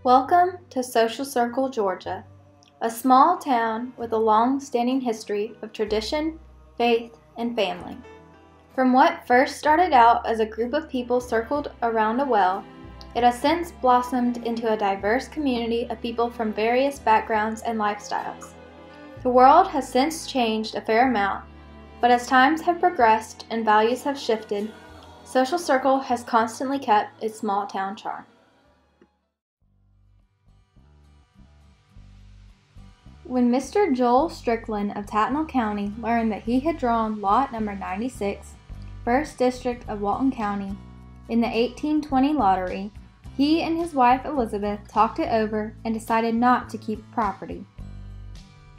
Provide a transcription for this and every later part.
Welcome to Social Circle, Georgia, a small town with a long-standing history of tradition, faith, and family. From what first started out as a group of people circled around a well, it has since blossomed into a diverse community of people from various backgrounds and lifestyles. The world has since changed a fair amount, but as times have progressed and values have shifted, Social Circle has constantly kept its small town charm. When Mr. Joel Strickland of Tattnall County learned that he had drawn lot number 96, 1st District of Walton County, in the 1820 lottery, he and his wife Elizabeth talked it over and decided not to keep the property.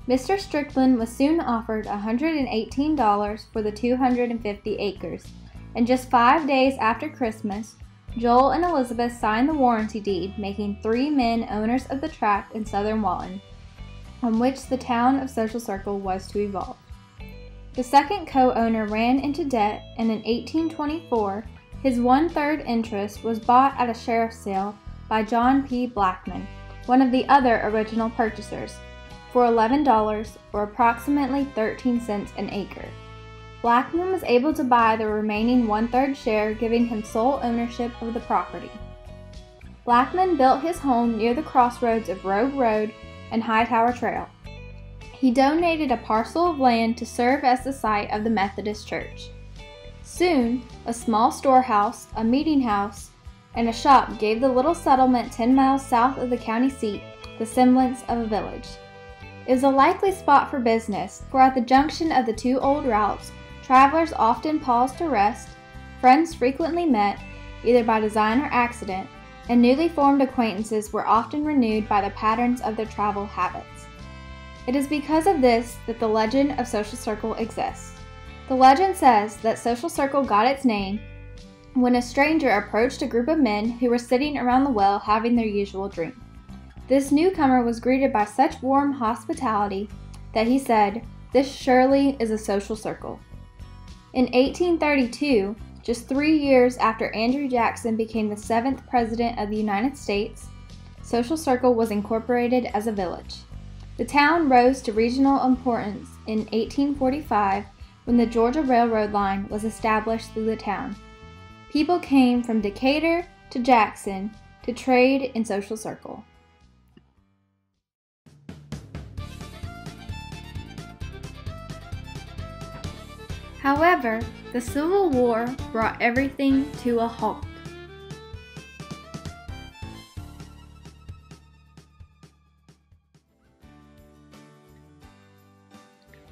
Mr. Strickland was soon offered $118 for the 250 acres, and just 5 days after Christmas, Joel and Elizabeth signed the warranty deed, making 3 men owners of the tract in southern Walton, on which the town of Social Circle was to evolve. The second co-owner ran into debt, and in 1824, his one-third interest was bought at a sheriff's sale by John P. Blackman, one of the other original purchasers, for $11 or approximately 13 cents an acre. Blackman was able to buy the remaining one-third share, giving him sole ownership of the property. Blackman built his home near the crossroads of Rogue Road and Hightower Trail. He donated a parcel of land to serve as the site of the Methodist Church. Soon, a small storehouse, a meeting house, and a shop gave the little settlement 10 miles south of the county seat the semblance of a village. It was a likely spot for business, for at the junction of the two old routes, travelers often paused to rest, friends frequently met, either by design or accident, and newly formed acquaintances were often renewed by the patterns of their travel habits. It is because of this that the legend of Social Circle exists. The legend says that Social Circle got its name when a stranger approached a group of men who were sitting around the well having their usual drink. This newcomer was greeted by such warm hospitality that he said, "This surely is a social circle." In 1832, just 3 years after Andrew Jackson became the 7th President of the United States, Social Circle was incorporated as a village. The town rose to regional importance in 1845 when the Georgia Railroad line was established through the town. People came from Decatur to Jackson to trade in Social Circle. However, the Civil War brought everything to a halt.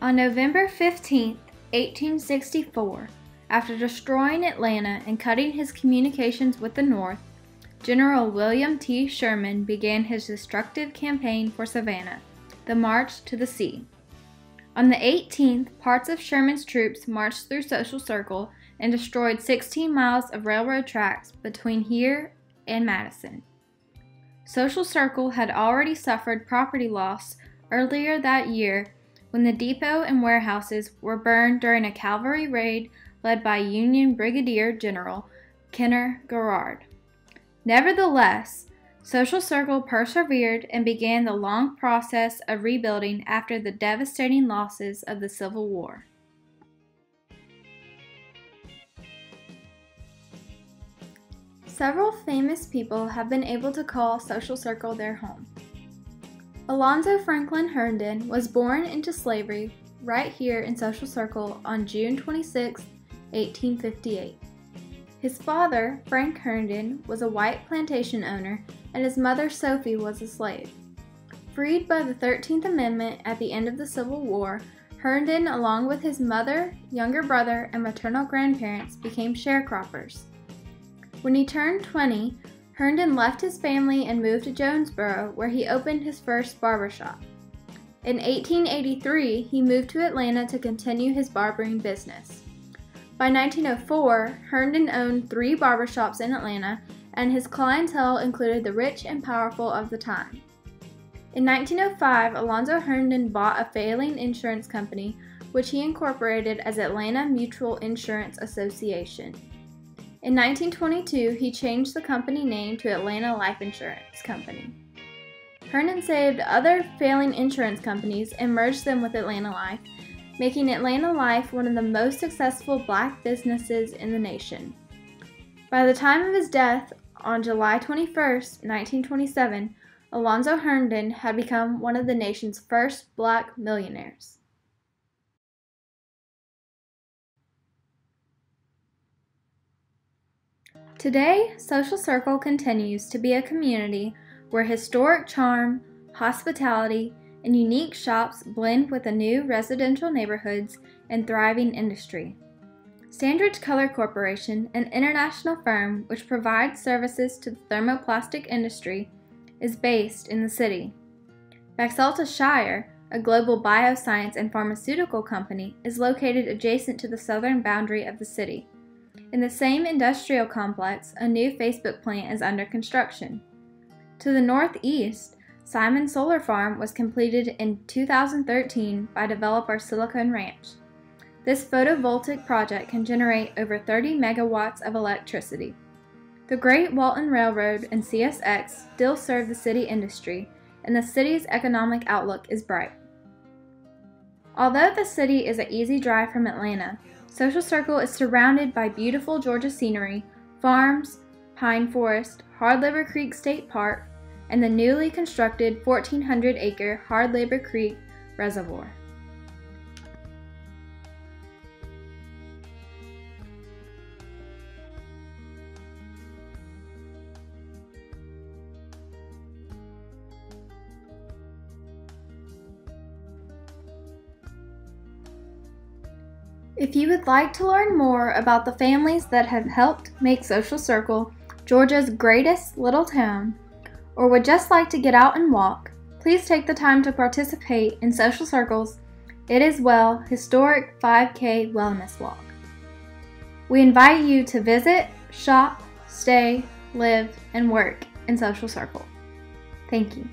On November 15, 1864, after destroying Atlanta and cutting his communications with the North, General William T. Sherman began his destructive campaign for Savannah, the March to the Sea. On the 18th, parts of Sherman's troops marched through Social Circle and destroyed 16 miles of railroad tracks between here and Madison. Social Circle had already suffered property loss earlier that year when the depot and warehouses were burned during a cavalry raid led by Union Brigadier General Kenner Garrard. Nevertheless, Social Circle persevered and began the long process of rebuilding after the devastating losses of the Civil War. Several famous people have been able to call Social Circle their home. Alonzo Franklin Herndon was born into slavery right here in Social Circle on June 26, 1858. His father, Frank Herndon, was a white plantation owner, and his mother, Sophie, was a slave. Freed by the 13th Amendment at the end of the Civil War, Herndon, along with his mother, younger brother, and maternal grandparents, became sharecroppers. When he turned 20, Herndon left his family and moved to Jonesboro, where he opened his first barbershop. In 1883, he moved to Atlanta to continue his barbering business. By 1904, Herndon owned 3 barbershops in Atlanta, and his clientele included the rich and powerful of the time. In 1905, Alonzo Herndon bought a failing insurance company, which he incorporated as Atlanta Mutual Insurance Association. In 1922, he changed the company name to Atlanta Life Insurance Company. Herndon saved other failing insurance companies and merged them with Atlanta Life, making Atlanta Life one of the most successful black businesses in the nation. By the time of his death on July 21, 1927, Alonzo Herndon had become one of the nation's first black millionaires. Today, Social Circle continues to be a community where historic charm, hospitality, and unique shops blend with the new residential neighborhoods and thriving industry. Standridge Color Corporation, an international firm which provides services to the thermoplastic industry, is based in the city. Baxalta Shire, a global bioscience and pharmaceutical company, is located adjacent to the southern boundary of the city. In the same industrial complex, a new Facebook plant is under construction. To the northeast, Simon Solar Farm was completed in 2013 by developer Silicon Ranch. This photovoltaic project can generate over 30 megawatts of electricity. The Great Walton Railroad and CSX still serve the city industry, and the city's economic outlook is bright. Although the city is an easy drive from Atlanta, Social Circle is surrounded by beautiful Georgia scenery, farms, pine forest, Hard Labor Creek State Park, and the newly constructed 1,400-acre Hard Labor Creek Reservoir. If you would like to learn more about the families that have helped make Social Circle Georgia's greatest little town, or would just like to get out and walk, please take the time to participate in Social Circle's It Is Well historic 5K wellness walk. We invite you to visit, shop, stay, live, and work in Social Circle. Thank you.